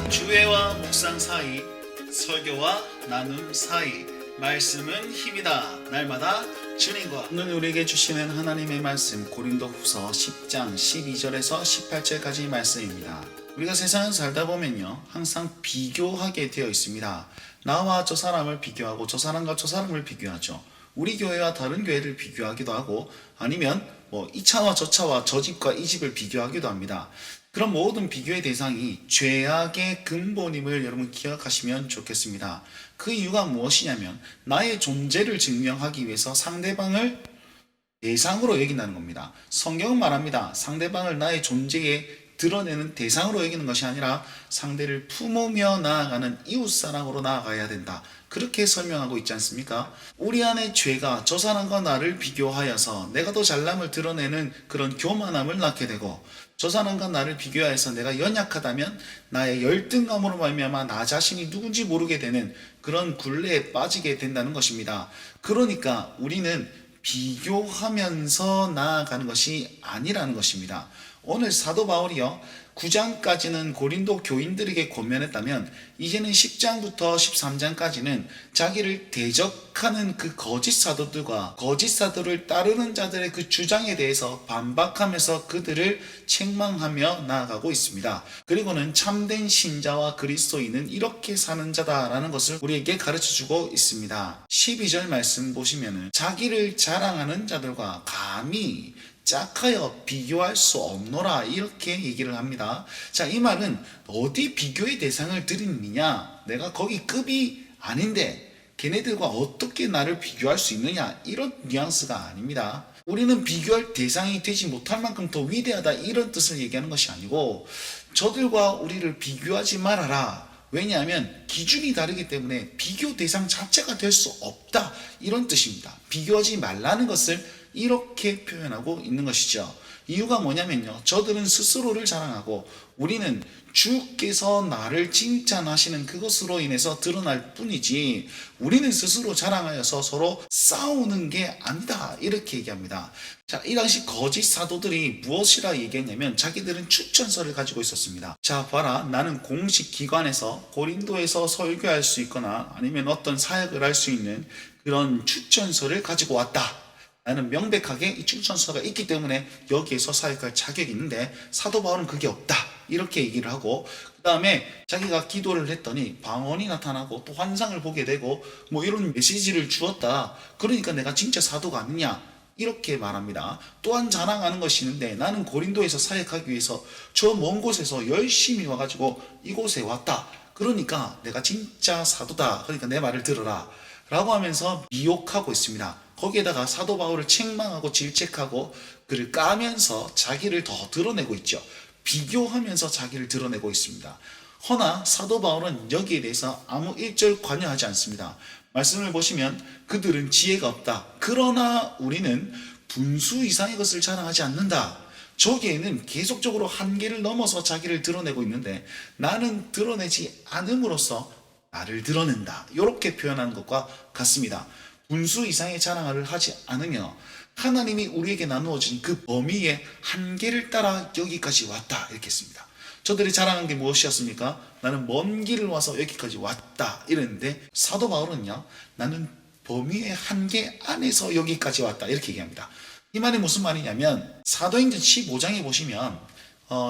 주회와 묵상 사이, 설교와 나눔 사이, 말씀은 힘이다. 날마다 주님과. 오늘 우리에게 주시는 하나님의 말씀, 고린도후서 10장 12절에서 18절까지 말씀입니다. 우리가 세상을 살다 보면요, 항상 비교하게 되어 있습니다. 나와 저 사람을 비교하고 저 사람과 저 사람을 비교하죠. 우리 교회와 다른 교회를 비교하기도 하고, 아니면 이 차와 저 차와 저 집과 이 집을 비교하기도 합니다. 그런 모든 비교의 대상이 죄악의 근본임을 여러분 기억하시면 좋겠습니다. 그 이유가 무엇이냐면, 나의 존재를 증명하기 위해서 상대방을 대상으로 여긴다는 겁니다. 성경은 말합니다. 상대방을 나의 존재에 드러내는 대상으로 여기는 것이 아니라 상대를 품으며 나아가는 이웃사랑으로 나아가야 된다. 그렇게 설명하고 있지 않습니까? 우리 안에 죄가 저 사람과 나를 비교하여서 내가 더 잘남을 드러내는 그런 교만함을 낳게 되고, 저 사람과 나를 비교하여서 내가 연약하다면 나의 열등감으로 말미암아 나 자신이 누군지 모르게 되는 그런 굴레에 빠지게 된다는 것입니다. 그러니까 우리는 비교하면서 나아가는 것이 아니라는 것입니다. 오늘 사도 바울이요, 9장까지는 고린도 교인들에게 권면했다면, 이제는 10장부터 13장까지는 자기를 대적하는 그 거짓 사도들과 거짓 사도를 따르는 자들의 그 주장에 대해서 반박하면서 그들을 책망하며 나아가고 있습니다. 그리고는 참된 신자와 그리스도인은 이렇게 사는 자다라는 것을 우리에게 가르쳐주고 있습니다. 12절 말씀 보시면은, 자기를 자랑하는 자들과 감히 짝하여 비교할 수 없노라, 이렇게 얘기를 합니다. 자, 이 말은 어디 비교의 대상을 들이느냐, 내가 거기 급이 아닌데 걔네들과 어떻게 나를 비교할 수 있느냐, 이런 뉘앙스가 아닙니다. 우리는 비교할 대상이 되지 못할 만큼 더 위대하다, 이런 뜻을 얘기하는 것이 아니고, 저들과 우리를 비교하지 말아라. 왜냐하면 기준이 다르기 때문에 비교 대상 자체가 될 수 없다, 이런 뜻입니다. 비교하지 말라는 것을 이렇게 표현하고 있는 것이죠. 이유가 뭐냐면요, 저들은 스스로를 자랑하고 우리는 주께서 나를 칭찬하시는 그것으로 인해서 드러날 뿐이지, 우리는 스스로 자랑하여서 서로 싸우는 게 아니다, 이렇게 얘기합니다. 자, 이 당시 거짓 사도들이 무엇이라 얘기했냐면, 자기들은 추천서를 가지고 있었습니다. 자, 봐라, 나는 공식 기관에서 고린도에서 설교할 수 있거나 아니면 어떤 사역을 할 수 있는 그런 추천서를 가지고 왔다. 나는 명백하게 이 추천서가 있기 때문에 여기에서 사역할 자격이 있는데, 사도 바울은 그게 없다, 이렇게 얘기를 하고, 그 다음에 자기가 기도를 했더니 방언이 나타나고 또 환상을 보게 되고 이런 메시지를 주었다. 그러니까 내가 진짜 사도가 아니냐, 이렇게 말합니다. 또한 자랑하는 것이 있는데, 나는 고린도에서 사역하기 위해서 저 먼 곳에서 열심히 와가지고 이곳에 왔다. 그러니까 내가 진짜 사도다. 그러니까 내 말을 들어라, 라고 하면서 미혹하고 있습니다. 거기에다가 사도 바울을 책망하고 질책하고 그를 까면서 자기를 더 드러내고 있죠. 비교하면서 자기를 드러내고 있습니다. 허나 사도 바울은 여기에 대해서 아무 일절 관여하지 않습니다. 말씀을 보시면, 그들은 지혜가 없다. 그러나 우리는 분수 이상의 것을 자랑하지 않는다. 저기에는 계속적으로 한계를 넘어서 자기를 드러내고 있는데, 나는 드러내지 않음으로써 나를 드러낸다, 이렇게 표현하는 것과 같습니다. 분수 이상의 자랑을 하지 않으며 하나님이 우리에게 나누어진 그 범위의 한계를 따라 여기까지 왔다, 이렇게 했습니다. 저들이 자랑한 게 무엇이었습니까? 나는 먼 길을 와서 여기까지 왔다, 이랬는데, 사도 바울은요, 나는 범위의 한계 안에서 여기까지 왔다, 이렇게 얘기합니다. 이 말이 무슨 말이냐면, 사도행전 15장에 보시면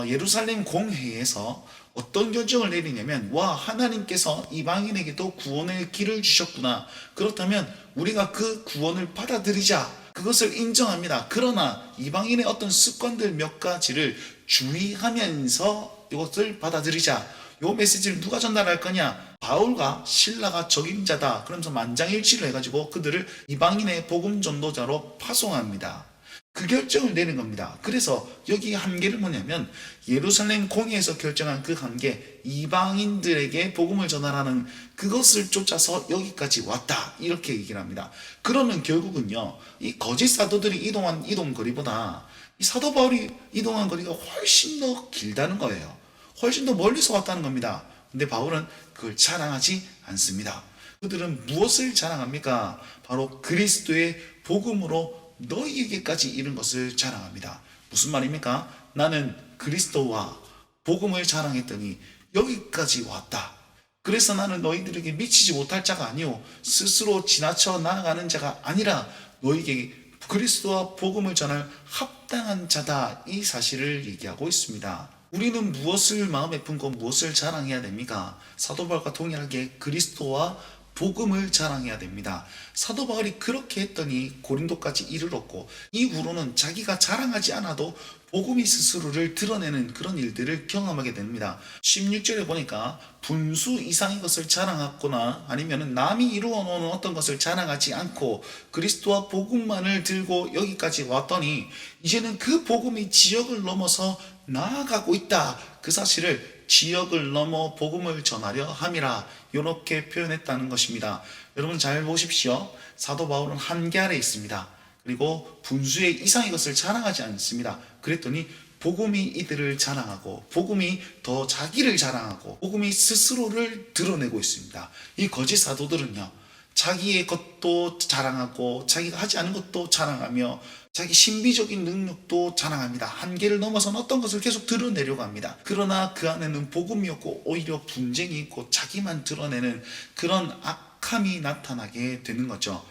예루살렘 공회에서 어떤 결정을 내리냐면, 와, 하나님께서 이방인에게도 구원의 길을 주셨구나. 그렇다면 우리가 그 구원을 받아들이자. 그것을 인정합니다. 그러나 이방인의 어떤 습관들 몇 가지를 주의하면서 이것을 받아들이자. 이 메시지를 누가 전달할 거냐? 바울과 실라가 적임자다. 그러면서 만장일치를 해가지고 그들을 이방인의 복음 전도자로 파송합니다. 그 결정을 내린 겁니다. 그래서 여기 한계를 뭐냐면, 예루살렘 공회에서 결정한 그 한계, 이방인들에게 복음을 전하라는 그것을 쫓아서 여기까지 왔다, 이렇게 얘기를 합니다. 그러면 결국은요, 이 거짓 사도들이 이동한 이동거리보다 이 사도 바울이 이동한 거리가 훨씬 더 길다는 거예요. 훨씬 더 멀리서 왔다는 겁니다. 근데 바울은 그걸 자랑하지 않습니다. 그들은 무엇을 자랑합니까? 바로 그리스도의 복음으로 너희에게까지 이른 것을 자랑합니다. 무슨 말입니까? 나는 그리스도와 복음을 자랑했더니 여기까지 왔다. 그래서 나는 너희들에게 미치지 못할 자가 아니요 스스로 지나쳐 나아가는 자가 아니라 너희에게 그리스도와 복음을 전할 합당한 자다. 이 사실을 얘기하고 있습니다. 우리는 무엇을 마음에 품고 무엇을 자랑해야 됩니까? 사도 바울과 동일하게 그리스도와 복음을 자랑해야 됩니다. 사도 바울이 그렇게 했더니 고린도까지 이르렀고 이후로는 자기가 자랑하지 않아도 복음이 스스로를 드러내는 그런 일들을 경험하게 됩니다. 16절에 보니까 분수 이상의 것을 자랑하거나 아니면 남이 이루어 놓은 어떤 것을 자랑하지 않고 그리스도와 복음만을 들고 여기까지 왔더니 이제는 그 복음이 지역을 넘어서 나아가고 있다. 그 사실을 지역을 넘어 복음을 전하려 함이라 이렇게 표현했다는 것입니다. 여러분 잘 보십시오. 사도 바울은 한계 아래 있습니다. 그리고 분수의 이상의 것을 자랑하지 않습니다. 그랬더니 복음이 이들을 자랑하고 복음이 더 자기를 자랑하고 복음이 스스로를 드러내고 있습니다. 이 거짓 사도들은요, 자기의 것도 자랑하고 자기가 하지 않은 것도 자랑하며 자기 신비적인 능력도 자랑합니다. 한계를 넘어서는 어떤 것을 계속 드러내려고 합니다. 그러나 그 안에는 복음이 없고 오히려 분쟁이 있고 자기만 드러내는 그런 악함이 나타나게 되는 거죠.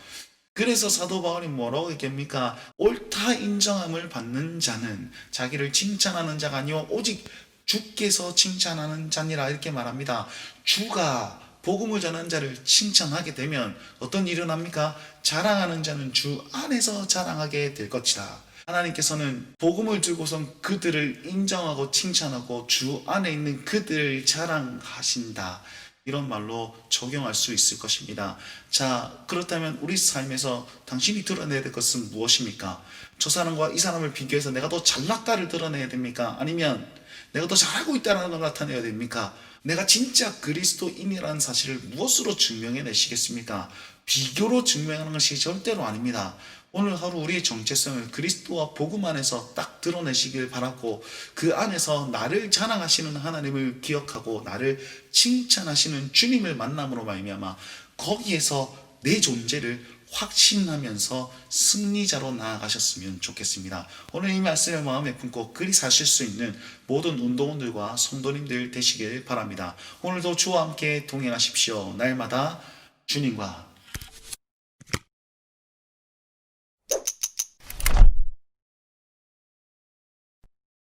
그래서 사도 바울이 뭐라고 얘기합니까? 옳다 인정함을 받는 자는 자기를 칭찬하는 자가 아니요 오직 주께서 칭찬하는 자니라 이렇게 말합니다. 주가 복음을 전하는 자를 칭찬하게 되면 어떤 일이 일어납니까? 자랑하는 자는 주 안에서 자랑하게 될 것이다. 하나님께서는 복음을 들고선 그들을 인정하고 칭찬하고 주 안에 있는 그들을 자랑하신다. 이런 말로 적용할 수 있을 것입니다. 자, 그렇다면 우리 삶에서 당신이 드러내야 될 것은 무엇입니까? 저 사람과 이 사람을 비교해서 내가 더 잘났다를 드러내야 됩니까? 아니면 내가 더 잘하고 있다는 걸 나타내야 됩니까? 내가 진짜 그리스도인이라는 사실을 무엇으로 증명해내시겠습니까? 비교로 증명하는 것이 절대로 아닙니다. 오늘 하루 우리의 정체성을 그리스도와 복음 안에서 딱 드러내시길 바라고 그 안에서 나를 자랑하시는 하나님을 기억하고 나를 칭찬하시는 주님을 만남으로 말미암아 거기에서 내 존재를 확신하면서 승리자로 나아가셨으면 좋겠습니다. 오늘 이 말씀을 마음에 품고 그리 사실 수 있는 모든 운동원들과 성도님들 되시길 바랍니다. 오늘도 주와 함께 동행하십시오. 날마다 주님과